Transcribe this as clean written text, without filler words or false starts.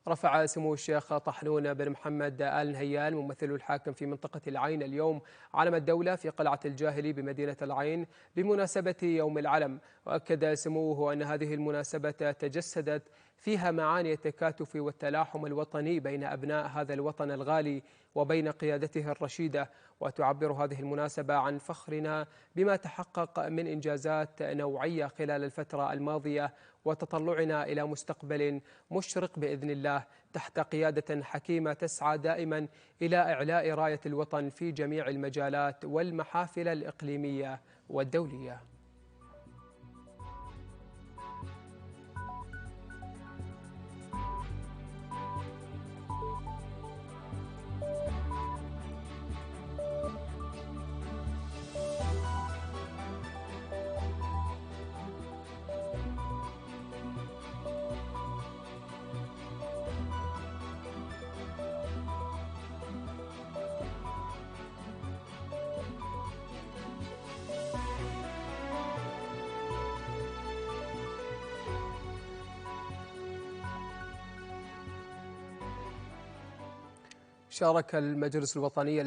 رفع سمو الشيخ طحنون بن محمد آل نهيان ممثل الحاكم في منطقة العين اليوم علم الدولة في قلعة الجاهلي بمدينة العين بمناسبة يوم العلم. وأكد سموه أن هذه المناسبة تجسدت فيها معاني التكاتف والتلاحم الوطني بين أبناء هذا الوطن الغالي وبين قيادته الرشيدة، وتعبر هذه المناسبة عن فخرنا بما تحقق من إنجازات نوعية خلال الفترة الماضية، وتطلعنا إلى مستقبل مشرق بإذن الله تحت قيادة حكيمة تسعى دائما إلى إعلاء راية الوطن في جميع المجالات والمحافل الإقليمية والدولية. شارك المجلس الوطني